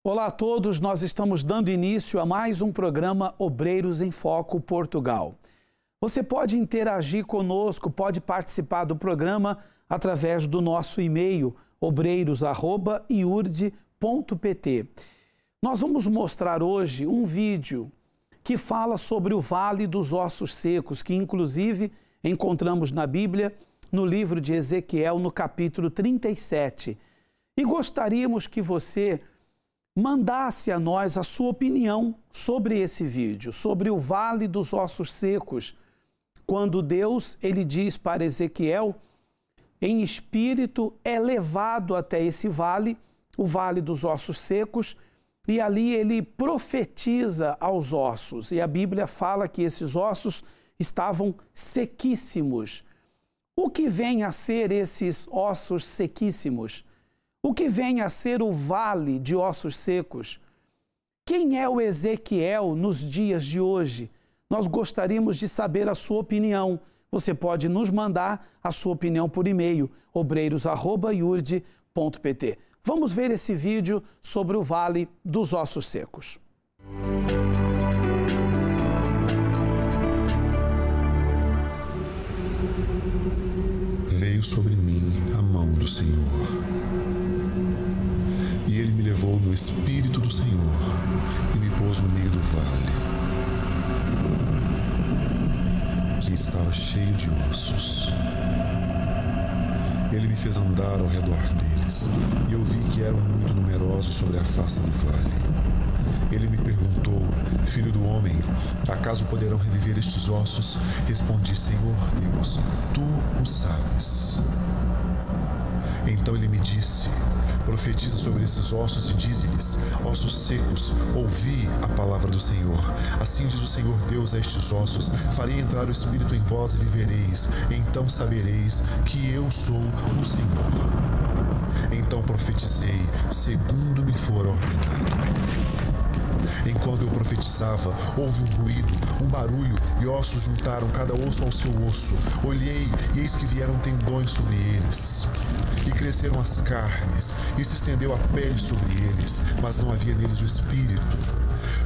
Olá a todos, nós estamos dando início a mais um programa Obreiros em Foco Portugal. Você pode interagir conosco, pode participar do programa através do nosso e-mail obreiros@iurde.pt. Nós vamos mostrar hoje um vídeo que fala sobre o Vale dos Ossos Secos, que inclusive encontramos na Bíblia, no livro de Ezequiel, no capítulo 37. E gostaríamos que você mandasse a nós a sua opinião sobre esse vídeo, sobre o Vale dos Ossos Secos, quando Deus, ele diz para Ezequiel, em espírito é levado até esse vale, o Vale dos Ossos Secos, e ali ele profetiza aos ossos. E a Bíblia fala que esses ossos estavam sequíssimos. O que vem a ser esses ossos sequíssimos? O que vem a ser o Vale de Ossos Secos? Quem é o Ezequiel nos dias de hoje? Nós gostaríamos de saber a sua opinião. Você pode nos mandar a sua opinião por e-mail, obreiros@iurde.pt. Vamos ver esse vídeo sobre o Vale dos Ossos Secos. Veio sobre mim a mão do Senhor. E ele me levou no Espírito do Senhor e me pôs no meio do vale, que estava cheio de ossos. Ele me fez andar ao redor deles, e eu vi que eram muito numerosos sobre a face do vale. Ele me perguntou: Filho do homem, acaso poderão reviver estes ossos? Respondi: Senhor Deus, tu o sabes. Então ele me disse: profetiza sobre esses ossos e dize-lhes: ossos secos, ouvi a palavra do Senhor. Assim diz o Senhor Deus a estes ossos: farei entrar o Espírito em vós e vivereis. Então sabereis que eu sou o Senhor. Então profetizei segundo me for ordenado. Enquanto eu profetizava, houve um ruído, um barulho, e ossos juntaram cada osso ao seu osso. Olhei, e eis que vieram tendões sobre eles. E cresceram as carnes, e se estendeu a pele sobre eles, mas não havia neles o Espírito.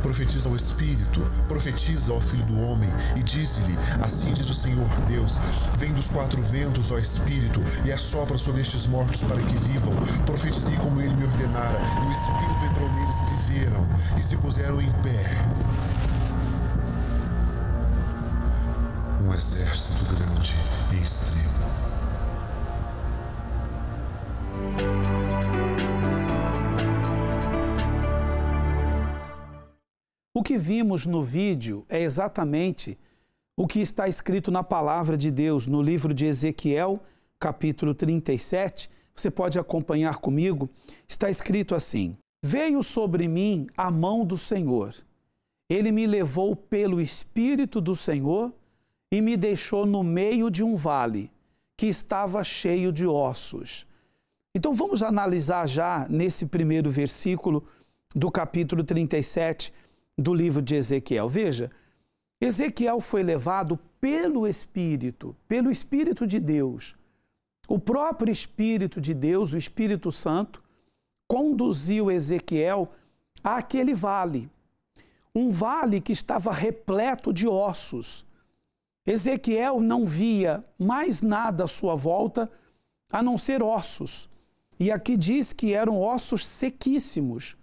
Profetiza ao Espírito, profetiza ao Filho do Homem, e diz-lhe: assim diz o Senhor Deus, vem dos quatro ventos, ó Espírito, e assopra sobre estes mortos para que vivam. Profetizei como ele me ordenara, e o Espírito entrou neles e viveram, e se puseram em pé. Um exército grande e extremo. O que vimos no vídeo é exatamente o que está escrito na palavra de Deus, no livro de Ezequiel, capítulo 37. Você pode acompanhar comigo. Está escrito assim: veio sobre mim a mão do Senhor. Ele me levou pelo Espírito do Senhor e me deixou no meio de um vale que estava cheio de ossos. Então vamos analisar já nesse primeiro versículo do capítulo 37 do livro de Ezequiel. Veja, Ezequiel foi levado pelo Espírito de Deus. O próprio Espírito de Deus, o Espírito Santo, conduziu Ezequiel àquele vale. Um vale que estava repleto de ossos. Ezequiel não via mais nada à sua volta a não ser ossos. E aqui diz que eram ossos sequíssimos,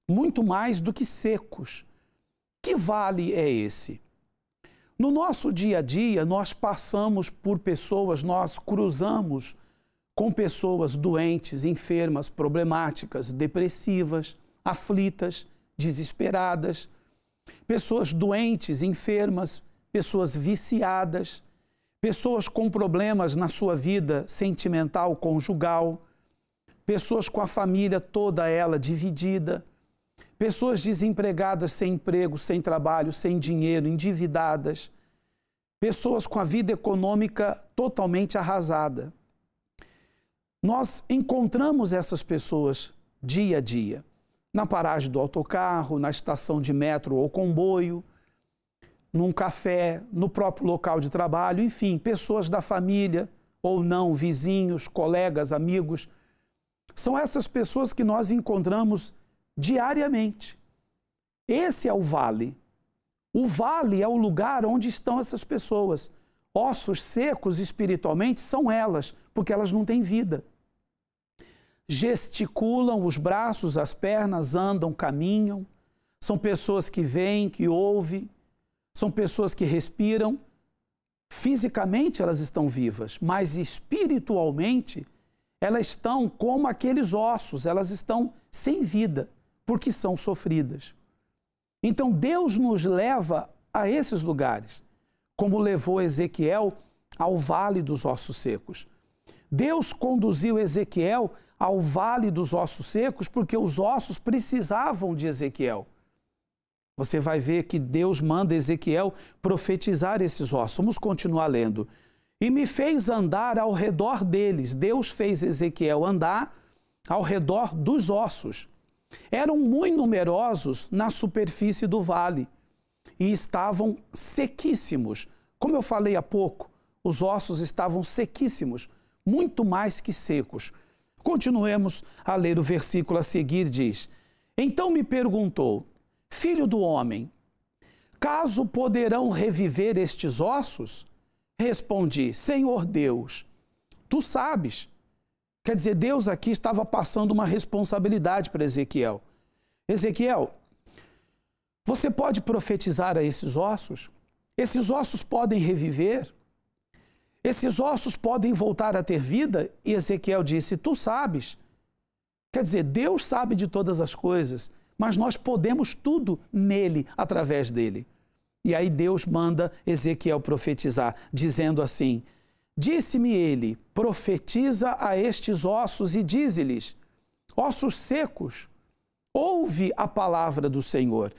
muito mais do que secos. Que vale é esse? No nosso dia a dia, nós passamos por pessoas, nós cruzamos com pessoas doentes, enfermas, problemáticas, depressivas, aflitas, desesperadas, pessoas doentes, enfermas, pessoas viciadas, pessoas com problemas na sua vida sentimental, conjugal, pessoas com a família toda ela dividida, pessoas desempregadas, sem emprego, sem trabalho, sem dinheiro, endividadas, pessoas com a vida econômica totalmente arrasada. Nós encontramos essas pessoas dia a dia, na paragem do autocarro, na estação de metro ou comboio, num café, no próprio local de trabalho, enfim, pessoas da família ou não, vizinhos, colegas, amigos. São essas pessoas que nós encontramos diariamente. Esse é o vale. O vale é o lugar onde estão essas pessoas. Ossos secos espiritualmente são elas, porque elas não têm vida. Gesticulam os braços, as pernas, andam, caminham. São pessoas que veem, que ouvem. São pessoas que respiram. Fisicamente elas estão vivas, mas espiritualmente elas estão como aqueles ossos, elas estão sem vida, porque são sofridas. Então Deus nos leva a esses lugares, como levou Ezequiel ao vale dos ossos secos. Deus conduziu Ezequiel ao vale dos ossos secos porque os ossos precisavam de Ezequiel. Você vai ver que Deus manda Ezequiel profetizar esses ossos. Vamos continuar lendo. E me fez andar ao redor deles. Deus fez Ezequiel andar ao redor dos ossos. Eram muito numerosos na superfície do vale e estavam sequíssimos. Como eu falei há pouco, os ossos estavam sequíssimos, muito mais que secos. Continuemos a ler o versículo a seguir, diz: Então me perguntou, filho do homem, caso poderão reviver estes ossos? Respondi, Senhor Deus, tu sabes. Quer dizer, Deus aqui estava passando uma responsabilidade para Ezequiel. Ezequiel, você pode profetizar a esses ossos? Esses ossos podem reviver? Esses ossos podem voltar a ter vida? E Ezequiel disse, tu sabes. Quer dizer, Deus sabe de todas as coisas, mas nós podemos tudo nele, através dele. E aí Deus manda Ezequiel profetizar, dizendo assim, disse-me ele, profetiza a estes ossos e dize-lhes, ossos secos, ouve a palavra do Senhor.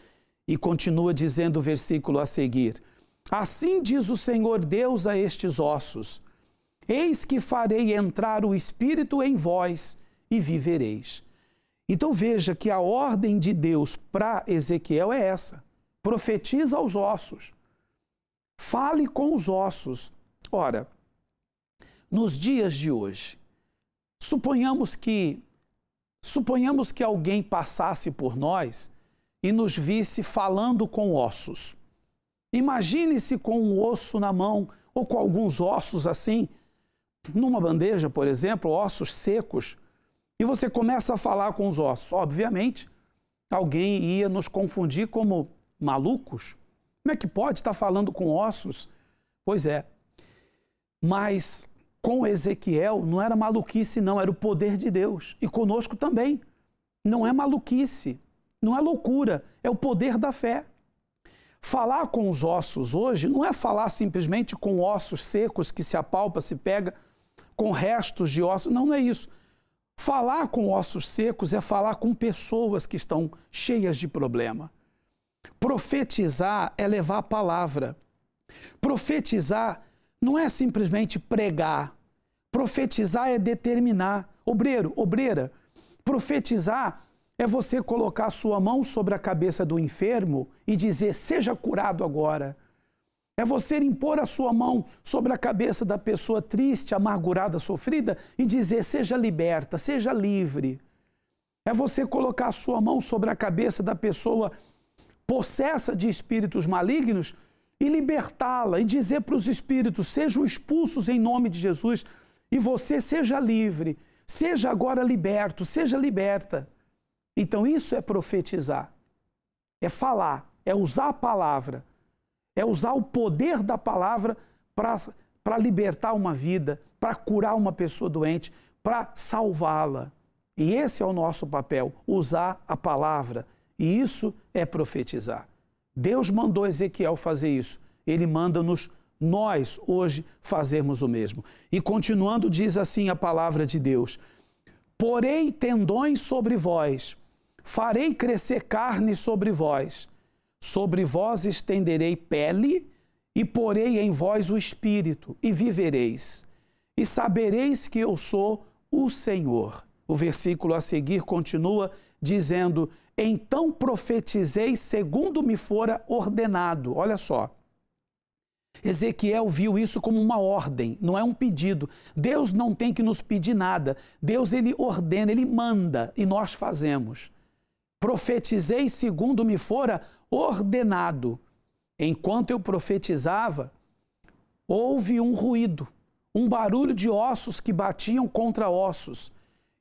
E continua dizendo o versículo a seguir, assim diz o Senhor Deus a estes ossos, eis que farei entrar o Espírito em vós e vivereis. Então veja que a ordem de Deus para Ezequiel é essa, profetiza aos ossos, fale com os ossos. Ora, nos dias de hoje, suponhamos que alguém passasse por nós e nos visse falando com ossos. Imagine-se com um osso na mão ou com alguns ossos assim, numa bandeja, por exemplo, ossos secos, e você começa a falar com os ossos. Obviamente, alguém ia nos confundir como malucos. Como é que pode estar falando com ossos? Pois é, mas com Ezequiel não era maluquice não, era o poder de Deus. E conosco também. Não é maluquice, não é loucura, é o poder da fé. Falar com os ossos hoje não é falar simplesmente com ossos secos que se apalpa, se pega, com restos de ossos. Não, não é isso. Falar com ossos secos é falar com pessoas que estão cheias de problema. Profetizar é levar a palavra. Profetizar não é simplesmente pregar. Profetizar é determinar. Obreiro, obreira, profetizar é você colocar a sua mão sobre a cabeça do enfermo e dizer, seja curado agora. É você impor a sua mão sobre a cabeça da pessoa triste, amargurada, sofrida e dizer, seja liberta, seja livre. É você colocar a sua mão sobre a cabeça da pessoa possessa de espíritos malignos e libertá-la e dizer para os espíritos, sejam expulsos em nome de Jesus e você seja livre, seja agora liberto, seja liberta. Então isso é profetizar, é falar, é usar a palavra, é usar o poder da palavra para libertar uma vida, para curar uma pessoa doente, para salvá-la. E esse é o nosso papel, usar a palavra. E isso é profetizar. Deus mandou Ezequiel fazer isso. Ele manda-nos, nós, hoje, fazermos o mesmo. E continuando, diz assim a palavra de Deus, porei tendões sobre vós, farei crescer carne sobre vós estenderei pele e porei em vós o espírito e vivereis. E sabereis que eu sou o Senhor. O versículo a seguir continua dizendo, então profetizei segundo me fora ordenado. Olha só. Ezequiel viu isso como uma ordem, não é um pedido. Deus não tem que nos pedir nada. Deus, ele ordena, ele manda e nós fazemos. profetizei segundo me fora ordenado. Enquanto eu profetizava, houve um ruído, um barulho de ossos que batiam contra ossos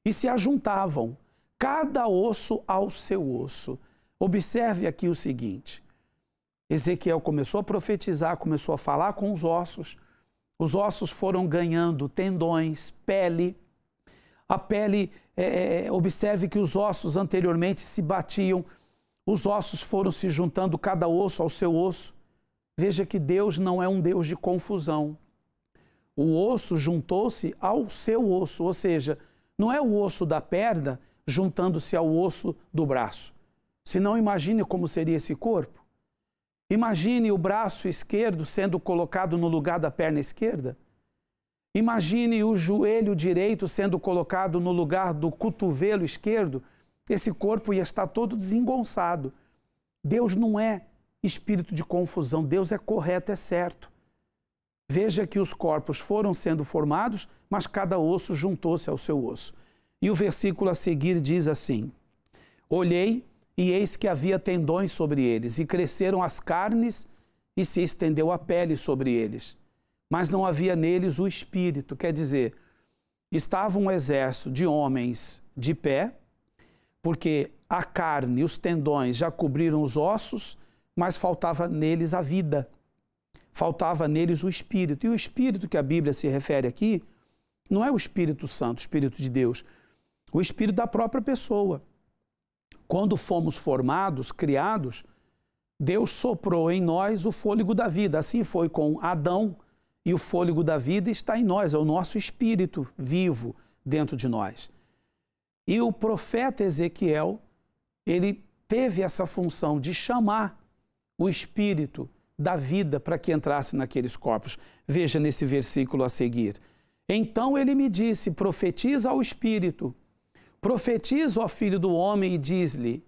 e se ajuntavam, cada osso ao seu osso. Observe aqui o seguinte: Ezequiel começou a profetizar, começou a falar com os ossos foram ganhando tendões, pele. A pele, observe que os ossos anteriormente se batiam, os ossos foram se juntando, cada osso ao seu osso. Veja que Deus não é um Deus de confusão. O osso juntou-se ao seu osso, ou seja, não é o osso da perna juntando-se ao osso do braço. Senão, imagine como seria esse corpo. Imagine o braço esquerdo sendo colocado no lugar da perna esquerda. Imagine o joelho direito sendo colocado no lugar do cotovelo esquerdo. Esse corpo ia estar todo desengonçado. Deus não é espírito de confusão, Deus é correto, é certo. Veja que os corpos foram sendo formados, mas cada osso juntou-se ao seu osso. E o versículo a seguir diz assim: olhei e eis que havia tendões sobre eles, e cresceram as carnes, e se estendeu a pele sobre eles. Mas não havia neles o espírito, quer dizer, estava um exército de homens de pé, porque a carne e os tendões já cobriram os ossos, mas faltava neles a vida, faltava neles o espírito. E o espírito que a Bíblia se refere aqui não é o Espírito Santo, o Espírito de Deus, o espírito da própria pessoa. Quando fomos formados, criados, Deus soprou em nós o fôlego da vida. Assim foi com Adão, e o fôlego da vida está em nós, é o nosso espírito vivo dentro de nós. E o profeta Ezequiel, ele teve essa função de chamar o espírito da vida para que entrasse naqueles corpos. Veja nesse versículo a seguir. Então ele me disse: profetiza ao espírito, profetiza ao filho do homem e diz-lhe: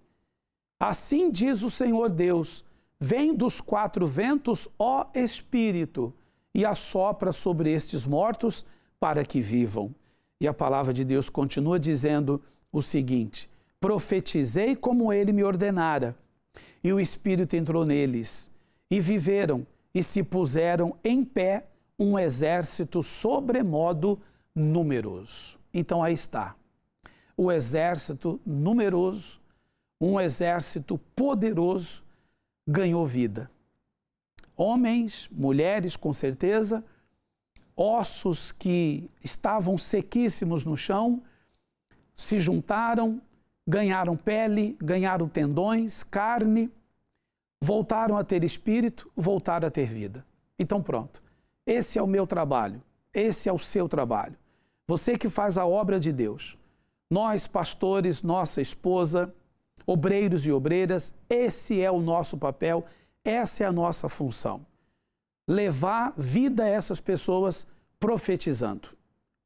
assim diz o Senhor Deus, vem dos quatro ventos, ó Espírito, e assopra sobre estes mortos para que vivam. E a palavra de Deus continua dizendo o seguinte: profetizei como ele me ordenara, e o Espírito entrou neles, e viveram, e se puseram em pé um exército sobremodo numeroso. Então aí está, o exército numeroso, um exército poderoso, ganhou vida. Homens, mulheres, com certeza, ossos que estavam sequíssimos no chão, se juntaram, ganharam pele, ganharam tendões, carne, voltaram a ter espírito, voltaram a ter vida. Então pronto, esse é o meu trabalho, esse é o seu trabalho. Você que faz a obra de Deus, nós pastores, nossa esposa, obreiros e obreiras, esse é o nosso papel, essa é a nossa função. Levar vida a essas pessoas profetizando.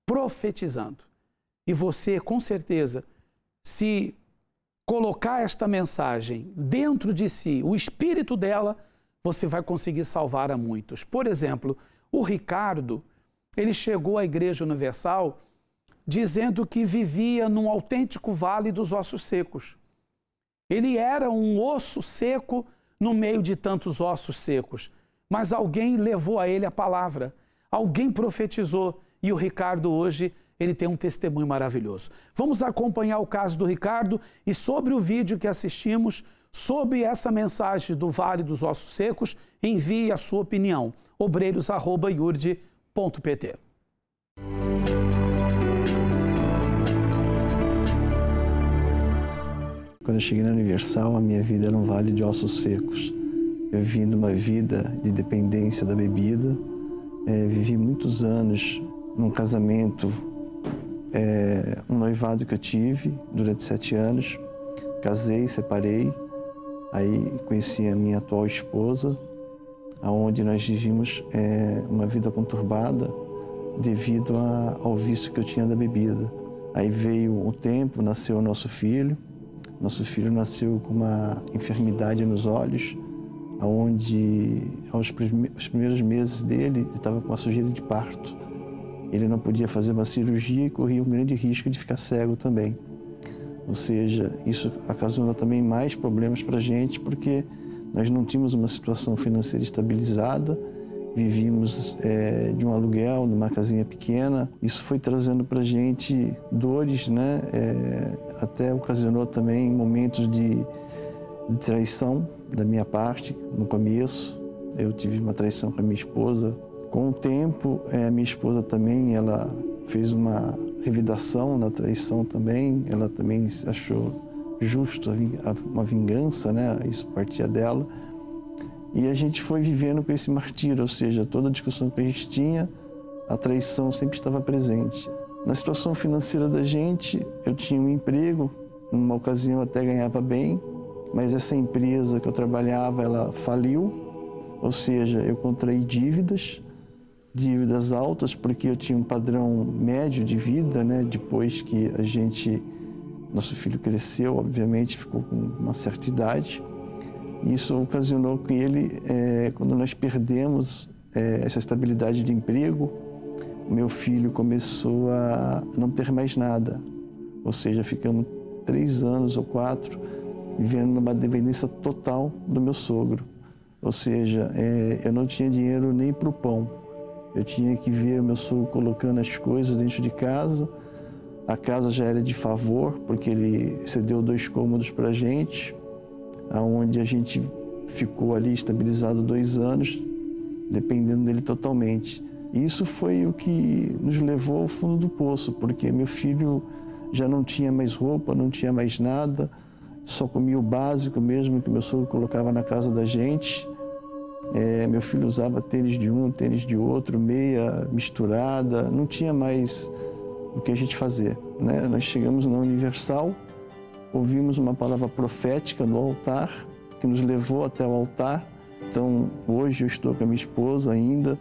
Profetizando. E você, com certeza, se colocar esta mensagem dentro de si, o espírito dela, você vai conseguir salvar a muitos. Por exemplo, o Ricardo, ele chegou à Igreja Universal dizendo que vivia num autêntico vale dos ossos secos. Ele era um osso seco no meio de tantos ossos secos, mas alguém levou a ele a palavra, alguém profetizou, e o Ricardo hoje, ele tem um testemunho maravilhoso. Vamos acompanhar o caso do Ricardo e sobre o vídeo que assistimos, sobre essa mensagem do Vale dos Ossos Secos, envie a sua opinião, obreiros@iurde.pt. Quando eu cheguei na Universal, a minha vida era um vale de ossos secos. Eu vivi numa vida de dependência da bebida, vivi muitos anos num casamento, um noivado que eu tive durante 7 anos. Casei, separei, aí conheci a minha atual esposa, onde nós vivíamos uma vida conturbada devido ao vício que eu tinha da bebida. Aí veio o tempo, nasceu o nosso filho. Nosso filho nasceu com uma enfermidade nos olhos, onde aos primeiros meses dele ele estava com uma sujeira de parto. Ele não podia fazer uma cirurgia e corria um grande risco de ficar cego também. Ou seja, isso ocasionou também mais problemas para a gente, porque nós não tínhamos uma situação financeira estabilizada, vivíamos de um aluguel, numa casinha pequena. Isso foi trazendo para a gente dores, né? Até ocasionou também momentos de traição da minha parte no começo. Eu tive uma traição com a minha esposa. Com o tempo, a minha esposa também, ela fez uma revidação na traição também. Ela também achou justo uma vingança, né? Isso partia dela. E a gente foi vivendo com esse martírio, ou seja, toda a discussão que a gente tinha, a traição sempre estava presente. Na situação financeira da gente, eu tinha um emprego, numa ocasião eu até ganhava bem, mas essa empresa que eu trabalhava, ela faliu, ou seja, eu contraí dívidas altas, porque eu tinha um padrão médio de vida, né? Depois que nosso filho cresceu, obviamente, ficou com uma certa idade. Isso ocasionou que ele, quando nós perdemos essa estabilidade de emprego, meu filho começou a não ter mais nada. Ou seja, ficamos 3 anos ou 4 vivendo numa dependência total do meu sogro. Ou seja, eu não tinha dinheiro nem para o pão. Eu tinha que ver o meu sogro colocando as coisas dentro de casa. A casa já era de favor, porque ele cedeu 2 cômodos para a gente, onde a gente ficou ali estabilizado 2 anos, dependendo dele totalmente. E isso foi o que nos levou ao fundo do poço, porque meu filho já não tinha mais roupa, não tinha mais nada, só comia o básico mesmo que meu sogro colocava na casa da gente. Meu filho usava tênis de um, tênis de outro, meia misturada, não tinha mais o que a gente fazer, né? Nós chegamos na Universal, ouvimos uma palavra profética no altar, que nos levou até o altar. Então, hoje eu estou com a minha esposa ainda,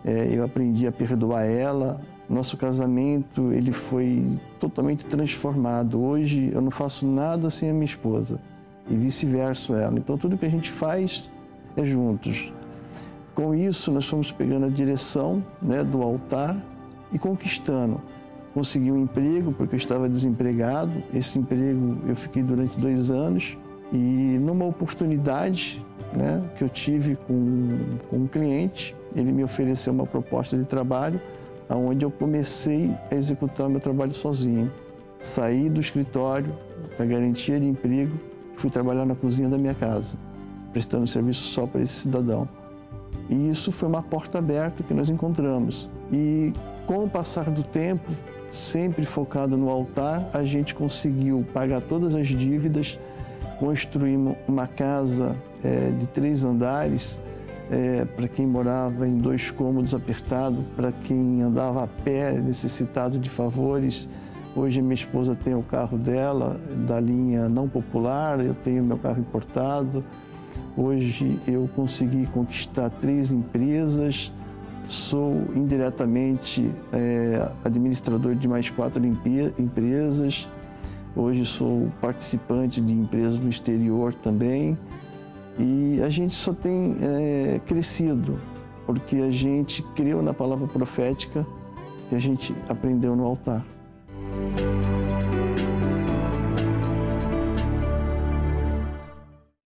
eu aprendi a perdoar ela. Nosso casamento, ele foi totalmente transformado. Hoje eu não faço nada sem a minha esposa e vice-versa ela. Então, tudo que a gente faz é juntos. Com isso, nós fomos pegando a direção, né, do altar e conquistando. Consegui um emprego porque eu estava desempregado. Esse emprego eu fiquei durante 2 anos e numa oportunidade, né, que eu tive com um cliente, ele me ofereceu uma proposta de trabalho onde eu comecei a executar o meu trabalho sozinho. Saí do escritório com a garantia de emprego e fui trabalhar na cozinha da minha casa, prestando serviço só para esse cidadão. E isso foi uma porta aberta que nós encontramos. E com o passar do tempo, sempre focado no altar, a gente conseguiu pagar todas as dívidas, construímos uma casa de 3 andares, para quem morava em 2 cômodos apertados, para quem andava a pé, necessitado de favores. Hoje a minha esposa tem o carro dela, da linha não popular, eu tenho meu carro importado. Hoje eu consegui conquistar 3 empresas, sou indiretamente administrador de mais 4 empresas. Hoje sou participante de empresas no exterior também. E a gente só tem crescido, porque a gente creu na palavra profética que a gente aprendeu no altar.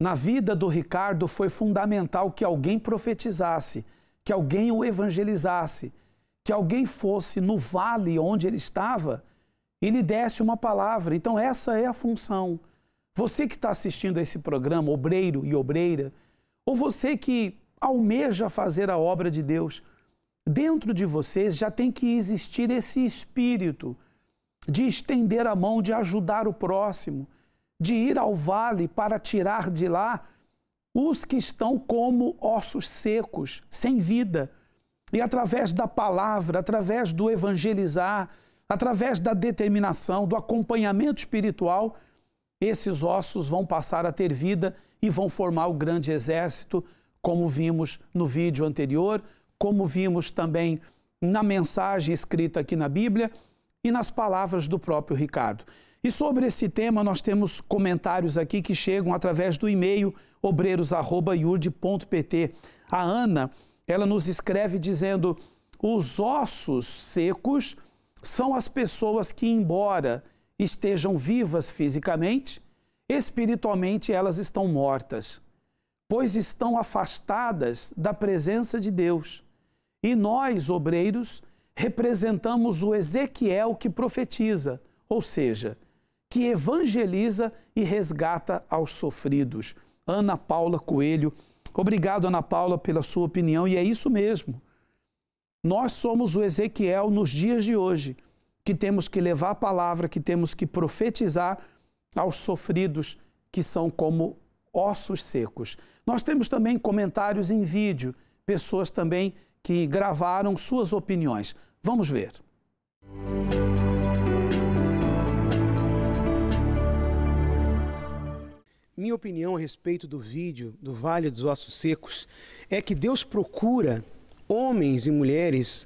Na vida do Ricardo foi fundamental que alguém profetizasse, que alguém o evangelizasse, que alguém fosse no vale onde ele estava e lhe desse uma palavra. Então essa é a função. Você que está assistindo a esse programa, obreiro e obreira, ou você que almeja fazer a obra de Deus, dentro de você já tem que existir esse espírito de estender a mão, de ajudar o próximo, de ir ao vale para tirar de lá os que estão como ossos secos, sem vida. E através da palavra, através do evangelizar, através da determinação, do acompanhamento espiritual, esses ossos vão passar a ter vida e vão formar o grande exército, como vimos no vídeo anterior, como vimos também na mensagem escrita aqui na Bíblia e nas palavras do próprio Ricardo. E sobre esse tema nós temos comentários aqui que chegam através do e-mail obreiros@iurde.pt. A Ana, ela nos escreve dizendo: os ossos secos são as pessoas que, embora estejam vivas fisicamente, espiritualmente elas estão mortas, pois estão afastadas da presença de Deus. E nós, obreiros, representamos o Ezequiel que profetiza, ou seja, que evangeliza e resgata aos sofridos. Ana Paula Coelho. Obrigado, Ana Paula, pela sua opinião, e é isso mesmo. Nós somos o Ezequiel nos dias de hoje, que temos que levar a palavra, que temos que profetizar aos sofridos que são como ossos secos. Nós temos também comentários em vídeo, pessoas também que gravaram suas opiniões. Vamos ver. Minha opinião a respeito do vídeo do Vale dos Ossos Secos é que Deus procura homens e mulheres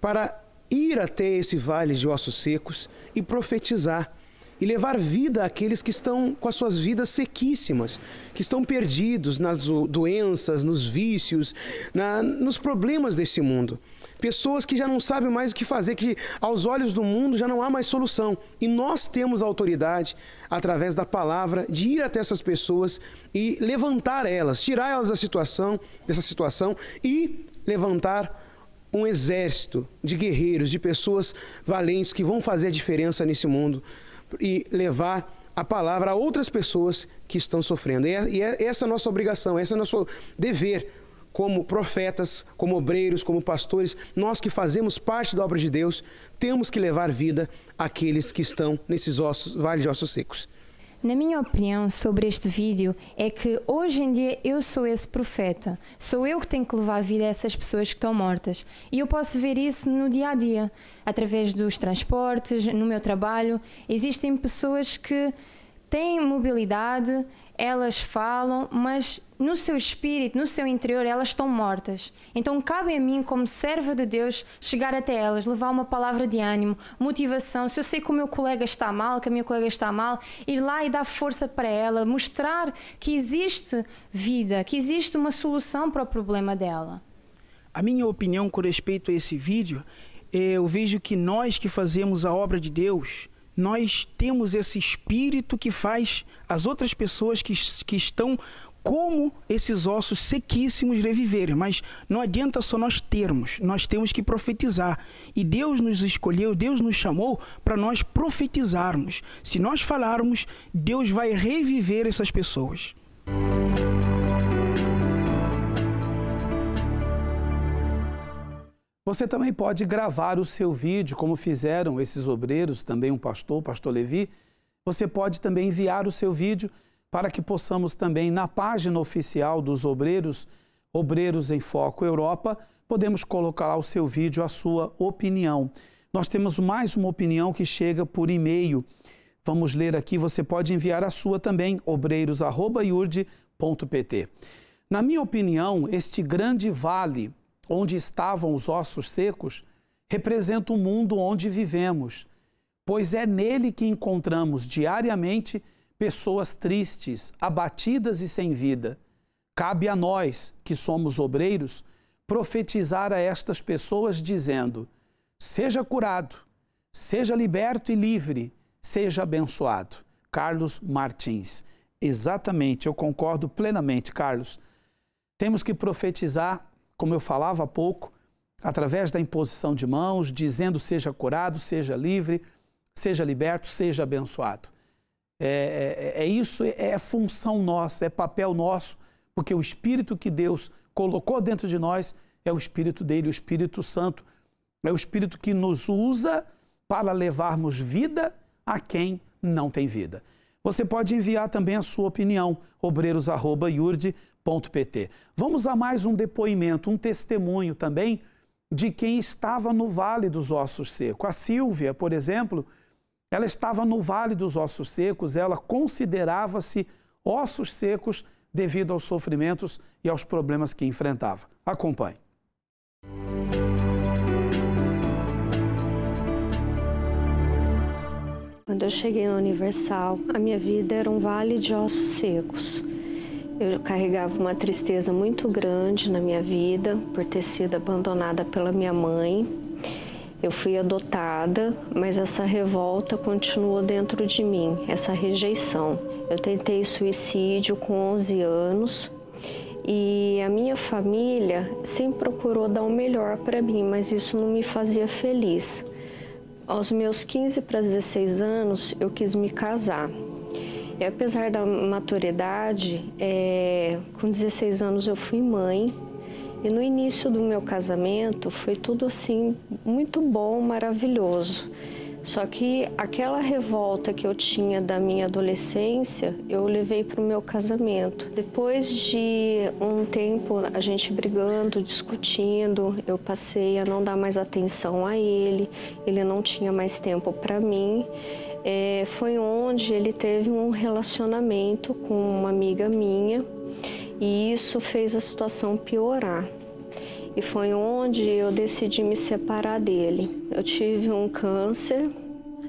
para ir até esse vale de ossos secos e profetizar e levar vida àqueles que estão com as suas vidas sequíssimas, que estão perdidos nas doenças, nos vícios, nos problemas desse mundo. Pessoas que já não sabem mais o que fazer, que aos olhos do mundo já não há mais solução. E nós temos a autoridade, através da palavra, de ir até essas pessoas e levantar elas, tirar elas dessa situação e levantar um exército de guerreiros, de pessoas valentes que vão fazer a diferença nesse mundo e levar a palavra a outras pessoas que estão sofrendo. E é essa a nossa obrigação, esse é o nosso dever como profetas, como obreiros, como pastores. Nós que fazemos parte da obra de Deus, temos que levar vida àqueles que estão nesses vales de ossos secos. Na minha opinião sobre este vídeo é que hoje em dia eu sou esse profeta. Sou eu que tenho que levar a vida a essas pessoas que estão mortas. E eu posso ver isso no dia a dia, através dos transportes, no meu trabalho. Existem pessoas que têm mobilidade, elas falam, mas no seu espírito, no seu interior, elas estão mortas. Então cabe a mim, como serva de Deus, chegar até elas, levar uma palavra de ânimo, motivação. Se eu sei que o meu colega está mal, que a minha colega está mal, ir lá e dar força para ela, mostrar que existe vida, que existe uma solução para o problema dela. A minha opinião com respeito a esse vídeo, eu vejo que nós que fazemos a obra de Deus, nós temos esse espírito que faz as outras pessoas que estão como esses ossos sequíssimos reviverem. Mas não adianta só nós temos que profetizar. E Deus nos escolheu, Deus nos chamou para nós profetizarmos. Se nós falarmos, Deus vai reviver essas pessoas. Você também pode gravar o seu vídeo, como fizeram esses obreiros, também um pastor, o pastor Levi. Você pode também enviar o seu vídeo para que possamos também, na página oficial dos obreiros, Obreiros em Foco Europa, podemos colocar lá o seu vídeo, a sua opinião. Nós temos mais uma opinião que chega por e-mail. Vamos ler aqui, você pode enviar a sua também, obreiros@iurde.pt. Na minha opinião, este grande vale onde estavam os ossos secos, representa o mundo onde vivemos, pois é nele que encontramos diariamente pessoas tristes, abatidas e sem vida. Cabe a nós, que somos obreiros, profetizar a estas pessoas dizendo: seja curado, seja liberto e livre, seja abençoado. Carlos Martins. Exatamente, eu concordo plenamente, Carlos. Temos que profetizar, como eu falava há pouco, através da imposição de mãos, dizendo: seja curado, seja livre, seja liberto, seja abençoado. Isso é função nossa, é papel nosso, porque o Espírito que Deus colocou dentro de nós é o Espírito dele, o Espírito Santo. É o Espírito que nos usa para levarmos vida a quem não tem vida. Você pode enviar também a sua opinião, obreiros@iurde.pt. Vamos a mais um depoimento, um testemunho também de quem estava no Vale dos Ossos Secos. A Silvia, por exemplo, ela estava no Vale dos Ossos Secos, ela considerava-se ossos secos devido aos sofrimentos e aos problemas que enfrentava. Acompanhe. Quando eu cheguei na Universal, a minha vida era um vale de ossos secos. Eu carregava uma tristeza muito grande na minha vida por ter sido abandonada pela minha mãe. Eu fui adotada, mas essa revolta continuou dentro de mim, essa rejeição. Eu tentei suicídio com 11 anos e a minha família sempre procurou dar o melhor para mim, mas isso não me fazia feliz. Aos meus 15 para 16 anos, eu quis me casar. E apesar da maturidade, com 16 anos eu fui mãe. E no início do meu casamento foi tudo assim muito bom, maravilhoso. Só que aquela revolta que eu tinha da minha adolescência, eu levei para o meu casamento. Depois de um tempo a gente brigando, discutindo, eu passei a não dar mais atenção a ele não tinha mais tempo para mim. Foi onde ele teve um relacionamento com uma amiga minha e isso fez a situação piorar. E foi onde eu decidi me separar dele. Eu tive um câncer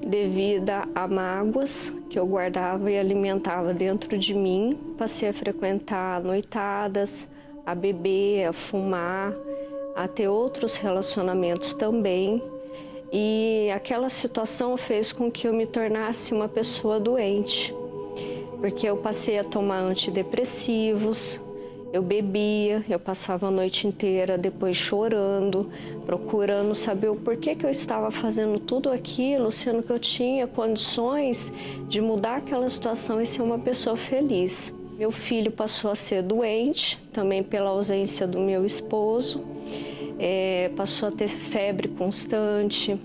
devido a mágoas que eu guardava e alimentava dentro de mim. Passei a frequentar noitadas, a beber, a fumar, a ter outros relacionamentos também. E aquela situação fez com que eu me tornasse uma pessoa doente, porque eu passei a tomar antidepressivos, eu bebia, eu passava a noite inteira depois chorando, procurando saber o porquê que eu estava fazendo tudo aquilo, sendo que eu tinha condições de mudar aquela situação e ser uma pessoa feliz. Meu filho passou a ser doente, também pela ausência do meu esposo. Passou a ter febre constante.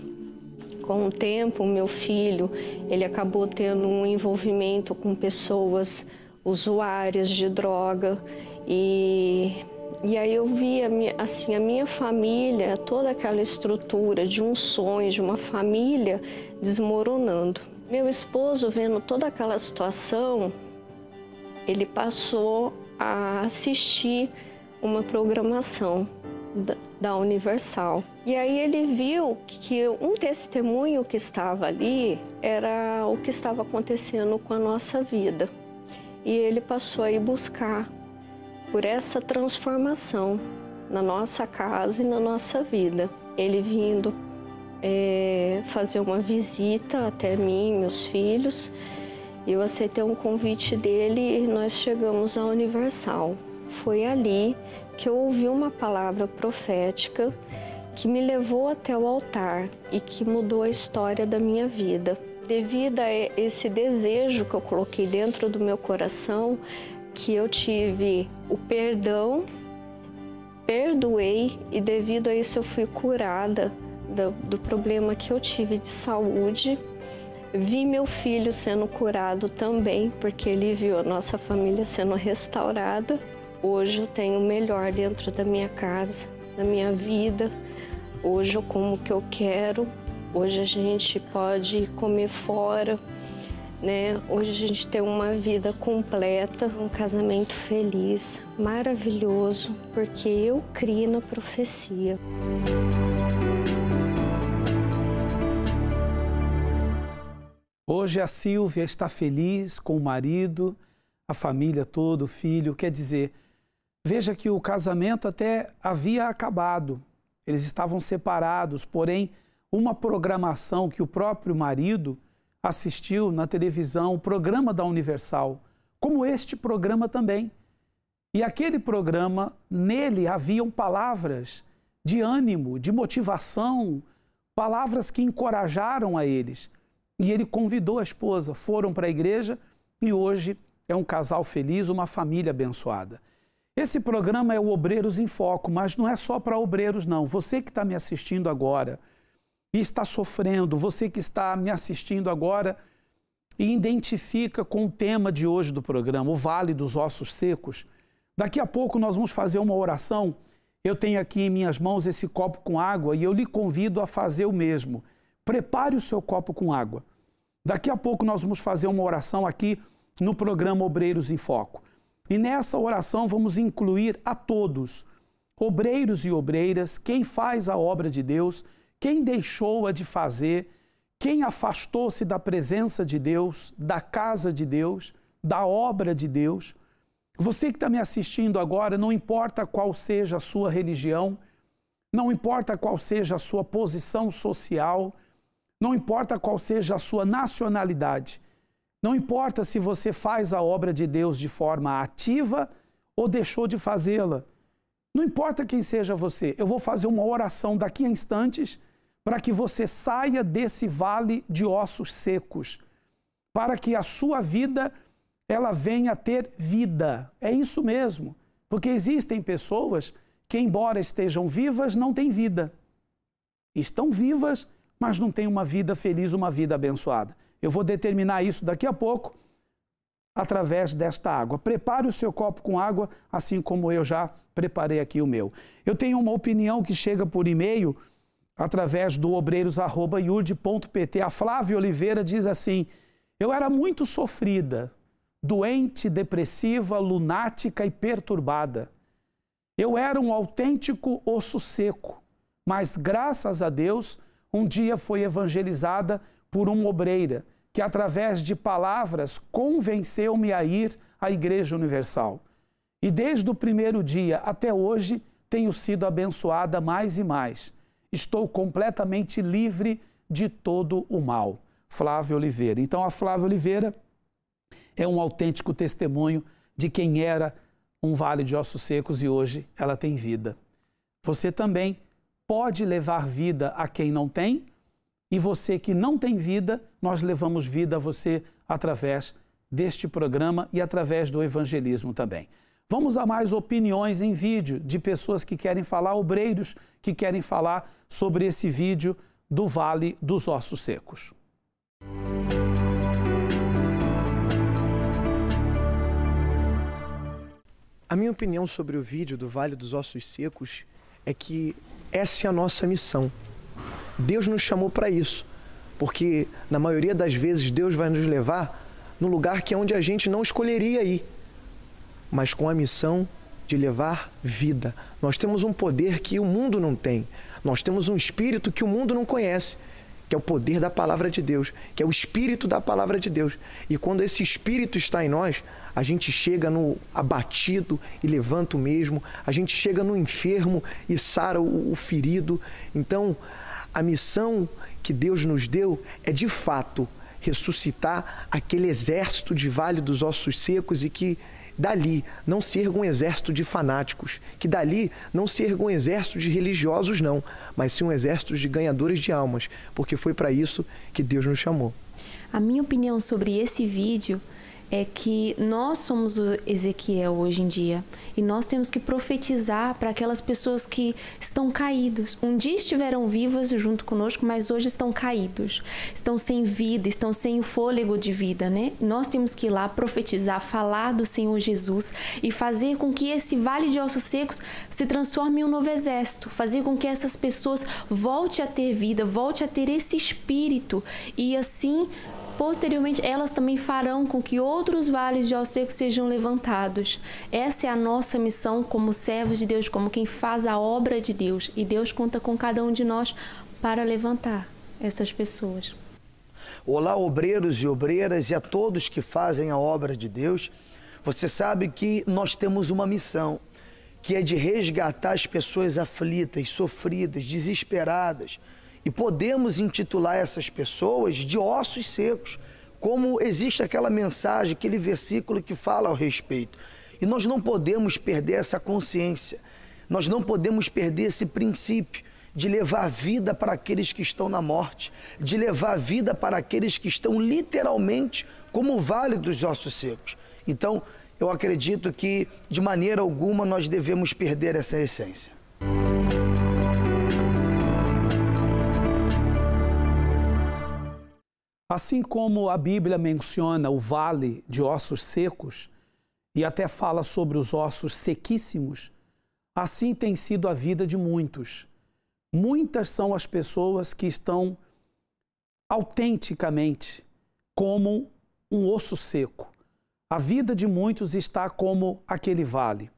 Com o tempo, o meu filho, ele acabou tendo um envolvimento com pessoas usuárias de droga e aí eu vi a minha família, toda aquela estrutura de um sonho, de uma família desmoronando. Meu esposo, vendo toda aquela situação, ele passou a assistir uma programação da Universal. E aí ele viu que um testemunho que estava ali era o que estava acontecendo com a nossa vida. E ele passou a ir buscar por essa transformação na nossa casa e na nossa vida. Ele vindo fazer uma visita até mim e meus filhos. Eu aceitei um convite dele e nós chegamos à Universal. Foi ali que eu ouvi uma palavra profética que me levou até o altar e que mudou a história da minha vida. Devido a esse desejo que eu coloquei dentro do meu coração, que eu tive o perdão, perdoei e devido a isso eu fui curada do problema que eu tive de saúde. Vi meu filho sendo curado também, porque ele viu a nossa família sendo restaurada. Hoje eu tenho o melhor dentro da minha casa, da minha vida. Hoje eu como o que eu quero. Hoje a gente pode comer fora, né? Hoje a gente tem uma vida completa, um casamento feliz, maravilhoso, porque eu criei na profecia. Hoje a Sílvia está feliz com o marido, a família toda, o filho. Quer dizer, veja que o casamento até havia acabado. Eles estavam separados, porém, uma programação que o próprio marido assistiu na televisão, o programa da Universal, como este programa também. E aquele programa, nele haviam palavras de ânimo, de motivação, palavras que encorajaram a eles. E ele convidou a esposa, foram para a igreja e hoje é um casal feliz, uma família abençoada. Esse programa é o Obreiros em Foco, mas não é só para obreiros, não. Você que está me assistindo agora e está sofrendo, você que está me assistindo agora e identifica com o tema de hoje do programa, o Vale dos Ossos Secos. Daqui a pouco nós vamos fazer uma oração. Eu tenho aqui em minhas mãos esse copo com água e eu lhe convido a fazer o mesmo. Prepare o seu copo com água. Daqui a pouco nós vamos fazer uma oração aqui no programa Obreiros em Foco. E nessa oração vamos incluir a todos, obreiros e obreiras, quem faz a obra de Deus, quem deixou-a de fazer, quem afastou-se da presença de Deus, da casa de Deus, da obra de Deus. Você que está me assistindo agora, não importa qual seja a sua religião, não importa qual seja a sua posição social, não importa qual seja a sua nacionalidade, não importa se você faz a obra de Deus de forma ativa ou deixou de fazê-la. Não importa quem seja você, eu vou fazer uma oração daqui a instantes para que você saia desse vale de ossos secos, para que a sua vida ela venha a ter vida. É isso mesmo, porque existem pessoas que, embora estejam vivas, não têm vida. Estão vivas, mas não têm uma vida feliz, uma vida abençoada. Eu vou determinar isso daqui a pouco, através desta água. Prepare o seu copo com água, assim como eu já preparei aqui o meu. Eu tenho uma opinião que chega por e-mail, através do obreiros@iurde.pt. A Flávia Oliveira diz assim: eu era muito sofrida, doente, depressiva, lunática e perturbada. Eu era um autêntico osso seco, mas graças a Deus, um dia fui evangelizada por uma obreira que, através de palavras, convenceu-me a ir à Igreja Universal. E desde o primeiro dia até hoje, tenho sido abençoada mais e mais. Estou completamente livre de todo o mal. Flávia Oliveira. Então, a Flávia Oliveira é um autêntico testemunho de quem era um vale de ossos secos e hoje ela tem vida. Você também pode levar vida a quem não tem, e você que não tem vida, nós levamos vida a você através deste programa e através do evangelismo também. Vamos a mais opiniões em vídeo de pessoas que querem falar, obreiros que querem falar sobre esse vídeo do Vale dos Ossos Secos. A minha opinião sobre o vídeo do Vale dos Ossos Secos é que essa é a nossa missão. Deus nos chamou para isso, porque na maioria das vezes Deus vai nos levar no lugar que é onde a gente não escolheria ir, mas com a missão de levar vida. Nós temos um poder que o mundo não tem. Nós temos um espírito que o mundo não conhece, que é o poder da palavra de Deus, que é o espírito da palavra de Deus. E quando esse espírito está em nós, a gente chega no abatido e levanta o mesmo, a gente chega no enfermo e sara o ferido. Então, a missão que Deus nos deu é, de fato, ressuscitar aquele exército de Vale dos Ossos Secos e que dali não se erga um exército de fanáticos, que dali não se erga um exército de religiosos, não, mas sim um exército de ganhadores de almas, porque foi para isso que Deus nos chamou. A minha opinião sobre esse vídeo é que nós somos o Ezequiel hoje em dia e nós temos que profetizar para aquelas pessoas que estão caídos. Um dia estiveram vivas junto conosco, mas hoje estão caídos, estão sem vida, estão sem o fôlego de vida, né? Nós temos que ir lá profetizar, falar do Senhor Jesus e fazer com que esse vale de ossos secos se transforme em um novo exército, fazer com que essas pessoas voltem a ter vida, voltem a ter esse espírito e assim posteriormente, elas também farão com que outros vales de ossos secos sejam levantados. Essa é a nossa missão como servos de Deus, como quem faz a obra de Deus. E Deus conta com cada um de nós para levantar essas pessoas. Olá, obreiros e obreiras e a todos que fazem a obra de Deus. Você sabe que nós temos uma missão, que é de resgatar as pessoas aflitas, sofridas, desesperadas. E podemos intitular essas pessoas de ossos secos, como existe aquela mensagem, aquele versículo que fala ao respeito. E nós não podemos perder essa consciência, nós não podemos perder esse princípio de levar vida para aqueles que estão na morte, de levar vida para aqueles que estão literalmente como o Vale dos Ossos Secos. Então, eu acredito que de maneira alguma nós devemos perder essa essência. Assim como a Bíblia menciona o vale de ossos secos e até fala sobre os ossos sequíssimos, assim tem sido a vida de muitos. Muitas são as pessoas que estão autenticamente como um osso seco. A vida de muitos está como aquele vale.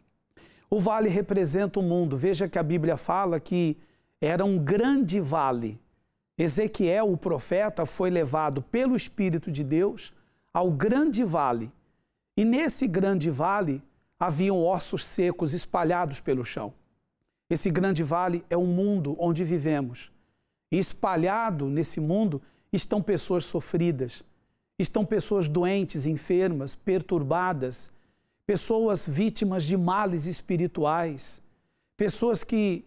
O vale representa o mundo. Veja que a Bíblia fala que era um grande vale. Ezequiel, o profeta, foi levado pelo Espírito de Deus ao grande vale. E nesse grande vale haviam ossos secos espalhados pelo chão. Esse grande vale é o mundo onde vivemos. E espalhado nesse mundo estão pessoas sofridas, estão pessoas doentes, enfermas, perturbadas, pessoas vítimas de males espirituais, pessoas que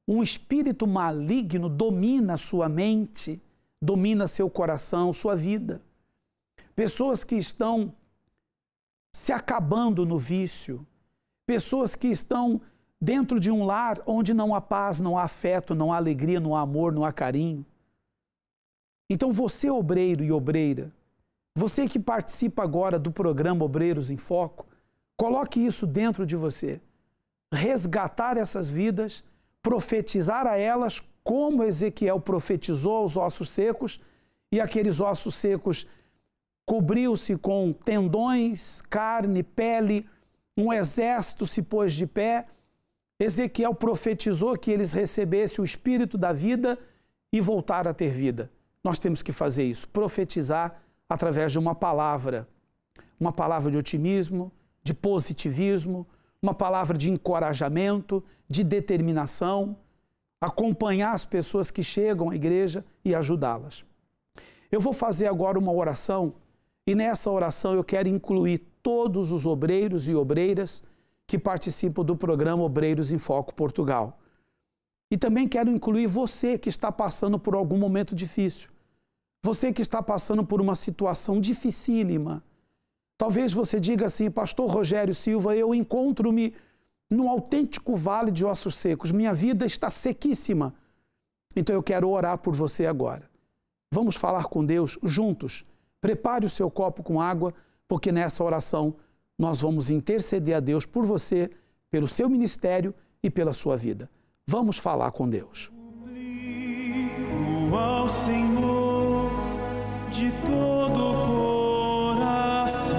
um espírito maligno domina sua mente, domina seu coração, sua vida. Pessoas que estão se acabando no vício, pessoas que estão dentro de um lar onde não há paz, não há afeto, não há alegria, não há amor, não há carinho. Então você, obreiro e obreira, você que participa agora do programa Obreiros em Foco, coloque isso dentro de você. Resgatar essas vidas, profetizar a elas como Ezequiel profetizou aos ossos secos, e aqueles ossos secos cobriu-se com tendões, carne, pele, um exército se pôs de pé. Ezequiel profetizou que eles recebessem o espírito da vida e voltaram a ter vida. Nós temos que fazer isso, profetizar através de uma palavra de otimismo, de positivismo, uma palavra de encorajamento, de determinação, acompanhar as pessoas que chegam à igreja e ajudá-las. Eu vou fazer agora uma oração e nessa oração eu quero incluir todos os obreiros e obreiras que participam do programa Obreiros em Foco Portugal. E também quero incluir você que está passando por algum momento difícil. Você que está passando por uma situação dificílima. Talvez você diga assim, Pastor Rogério Silva, eu encontro-me num autêntico vale de ossos secos. Minha vida está sequíssima. Então eu quero orar por você agora. Vamos falar com Deus juntos. Prepare o seu copo com água, porque nessa oração nós vamos interceder a Deus por você, pelo seu ministério e pela sua vida. Vamos falar com Deus. Ao Senhor de todo o coração,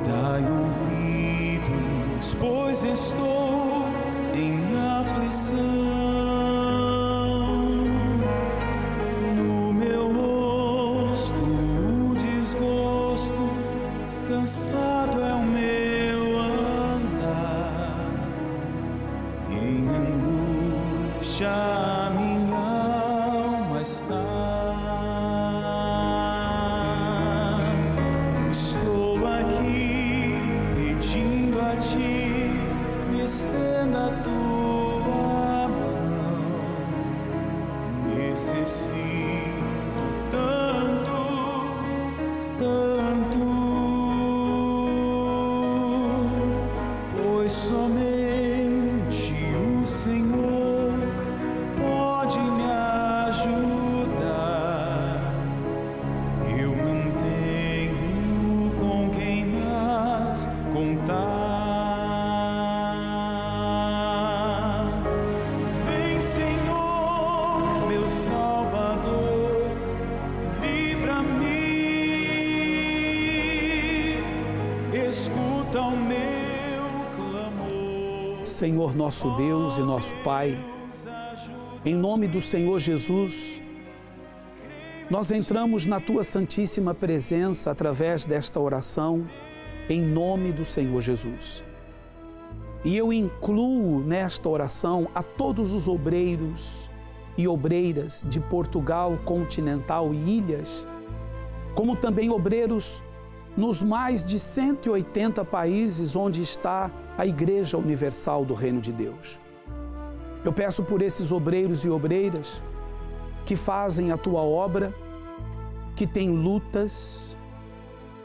dai ouvidos, pois estou em aflição. No meu rosto o desgosto, cansado é o meu andar, em angústia minha alma está. Estou aqui pedindo a ti, me estenda a tua mão. Necessito tanto, tanto, pois somente o Senhor pode me ajudar. Eu não tenho com quem mais contar. Vem, Senhor, meu Salvador, livra-me. Escuta o meu clamor. Senhor nosso Deus e nosso Pai, em nome do Senhor Jesus, nós entramos na Tua Santíssima Presença através desta oração, em nome do Senhor Jesus. E eu incluo nesta oração a todos os obreiros e obreiras de Portugal continental e ilhas, como também obreiros nos mais de 180 países onde está a Igreja Universal do Reino de Deus. Eu peço por esses obreiros e obreiras que fazem a Tua obra, que têm lutas,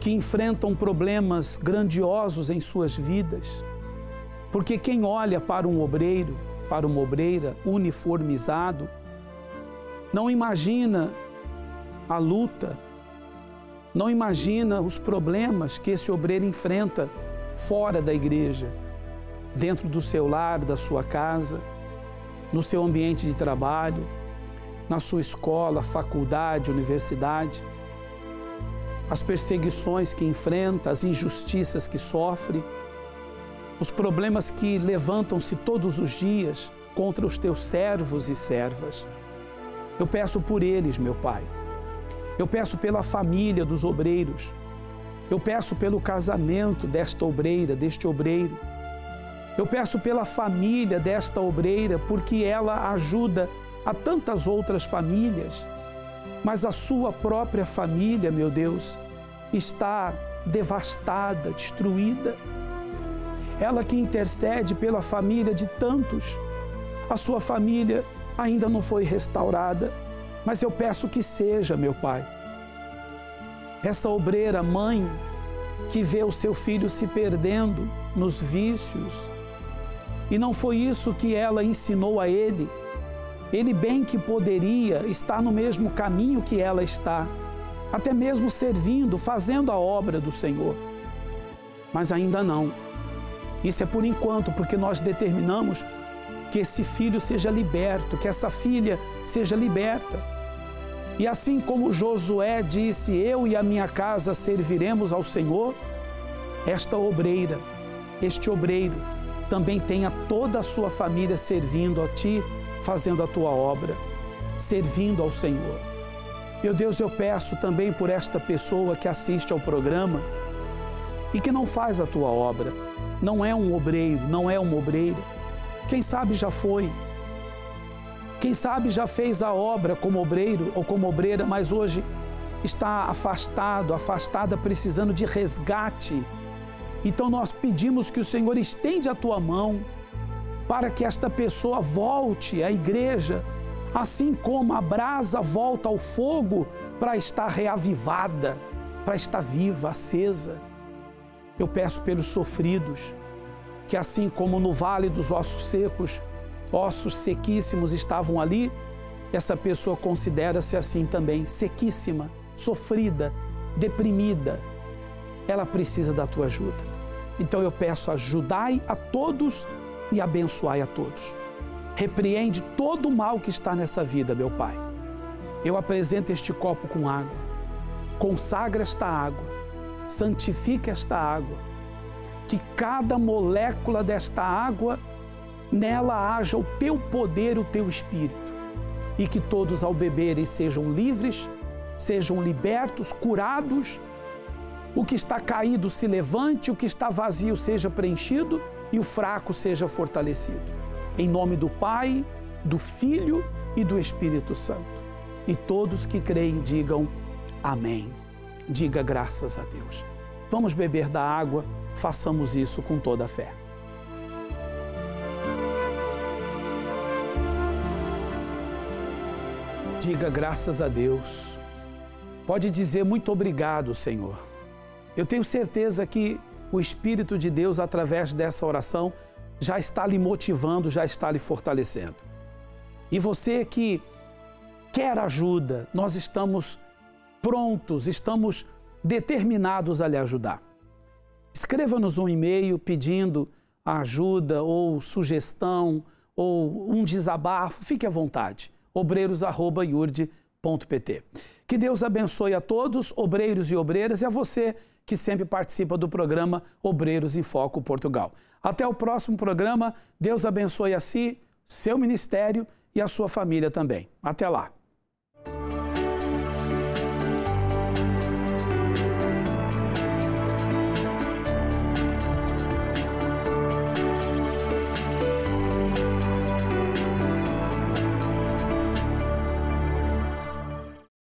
que enfrentam problemas grandiosos em suas vidas, porque quem olha para um obreiro, para uma obreira uniformizado, não imagina a luta, não imagina os problemas que esse obreiro enfrenta fora da igreja, dentro do seu lar, da sua casa, no seu ambiente de trabalho, na sua escola, faculdade, universidade, as perseguições que enfrenta, as injustiças que sofre, os problemas que levantam-se todos os dias contra os teus servos e servas. Eu peço por eles, meu Pai. Eu peço pela família dos obreiros. Eu peço pelo casamento desta obreira, deste obreiro. Eu peço pela família desta obreira, porque ela ajuda a tantas outras famílias, mas a sua própria família, meu Deus, está devastada, destruída. Ela que intercede pela família de tantos, a sua família ainda não foi restaurada, mas eu peço que seja, meu Pai. Essa obreira mãe que vê o seu filho se perdendo nos vícios, e não foi isso que ela ensinou a ele. Ele bem que poderia estar no mesmo caminho que ela está, até mesmo servindo, fazendo a obra do Senhor. Mas ainda não. Isso é por enquanto, porque nós determinamos que esse filho seja liberto, que essa filha seja liberta. E assim como Josué disse, eu e a minha casa serviremos ao Senhor, esta obreira, este obreiro, também tenha toda a sua família servindo a Ti, fazendo a Tua obra, servindo ao Senhor. Meu Deus, eu peço também por esta pessoa que assiste ao programa e que não faz a Tua obra, não é um obreiro, não é uma obreira. Quem sabe já foi, quem sabe já fez a obra como obreiro ou como obreira, mas hoje está afastado, afastada, precisando de resgate. Então nós pedimos que o Senhor estende a Tua mão para que esta pessoa volte à igreja, assim como a brasa volta ao fogo para estar reavivada, para estar viva, acesa. Eu peço pelos sofridos, que assim como no vale dos ossos secos, ossos sequíssimos estavam ali, essa pessoa considera-se assim também, sequíssima, sofrida, deprimida. Ela precisa da Tua ajuda. Então eu peço, ajudai a todos e abençoai a todos. Repreende todo o mal que está nessa vida, meu Pai. Eu apresento este copo com água. Consagra esta água. Santifica esta água. Que cada molécula desta água, nela haja o Teu poder, o Teu Espírito. E que todos ao beberem sejam livres, sejam libertos, curados. O que está caído se levante, o que está vazio seja preenchido e o fraco seja fortalecido. Em nome do Pai, do Filho e do Espírito Santo. E todos que creem digam amém. Diga graças a Deus. Vamos beber da água, façamos isso com toda a fé. Diga graças a Deus. Pode dizer muito obrigado, Senhor. Eu tenho certeza que o Espírito de Deus, através dessa oração, já está lhe motivando, já está lhe fortalecendo. E você que quer ajuda, nós estamos prontos, estamos determinados a lhe ajudar. Escreva-nos um e-mail pedindo ajuda ou sugestão ou um desabafo, fique à vontade, obreiros@iurde.pt. Que Deus abençoe a todos, obreiros e obreiras, e a você que sempre participa do programa Obreiros em Foco Portugal. Até o próximo programa. Deus abençoe a si, seu ministério e a sua família também. Até lá.